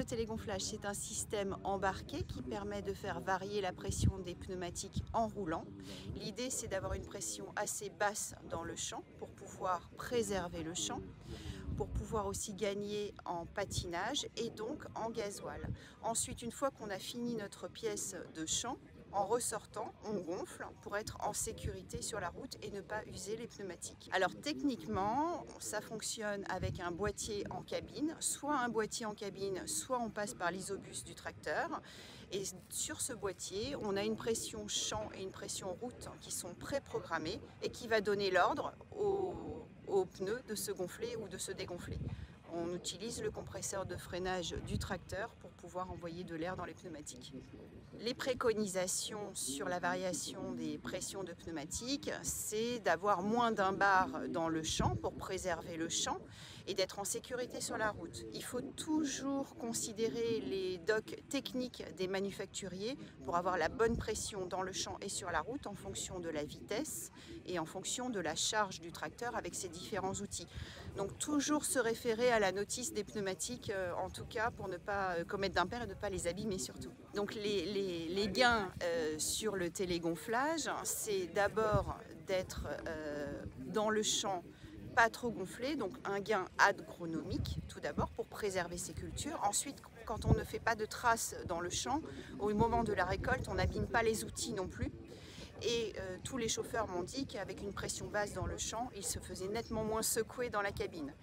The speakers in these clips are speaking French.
Le télégonflage, c'est un système embarqué qui permet de faire varier la pression des pneumatiques en roulant. L'idée, c'est d'avoir une pression assez basse dans le champ pour pouvoir préserver le champ, pour pouvoir aussi gagner en patinage et donc en gasoil. Ensuite, une fois qu'on a fini notre pièce de champ, en ressortant, on gonfle pour être en sécurité sur la route et ne pas user les pneumatiques. Alors techniquement, ça fonctionne avec un boîtier en cabine, soit un boîtier en cabine, soit on passe par l'isobus du tracteur. Et sur ce boîtier, on a une pression champ et une pression route qui sont préprogrammées et qui va donner l'ordre aux pneus de se gonfler ou de se dégonfler. On utilise le compresseur de freinage du tracteur pour pouvoir envoyer de l'air dans les pneumatiques. Les préconisations sur la variation des pressions de pneumatiques, c'est d'avoir moins d'un bar dans le champ pour préserver le champ et d'être en sécurité sur la route. Il faut toujours considérer les docks techniques des manufacturiers pour avoir la bonne pression dans le champ et sur la route en fonction de la vitesse et en fonction de la charge du tracteur avec ses différents outils. Donc toujours se référer à la notice des pneumatiques, en tout cas pour ne pas commettre d'impair et ne pas les abîmer surtout. Donc les gains sur le télégonflage, c'est d'abord d'être dans le champ pas trop gonflé, donc un gain agronomique tout d'abord pour préserver ses cultures. Ensuite, quand on ne fait pas de traces dans le champ, au moment de la récolte, on n'abîme pas les outils non plus. Et tous les chauffeurs m'ont dit qu'avec une pression basse dans le champ, ils se faisaient nettement moins secouer dans la cabine.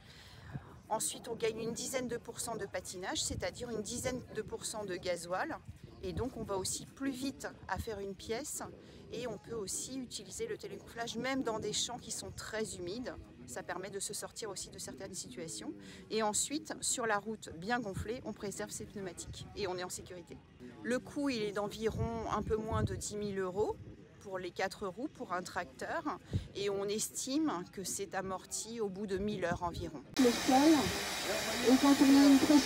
Ensuite, on gagne une dizaine de pourcents de patinage, c'est-à-dire une dizaine de pourcents de gasoil. Et donc, on va aussi plus vite à faire une pièce. Et on peut aussi utiliser le télégonflage même dans des champs qui sont très humides. Ça permet de se sortir aussi de certaines situations. Et ensuite, sur la route bien gonflée, on préserve ses pneumatiques et on est en sécurité. Le coût, il est d'environ un peu moins de 10 000 € pour les 4 roues pour un tracteur et on estime que c'est amorti au bout de 1000 heures environ. Le sol, et quand on a une pression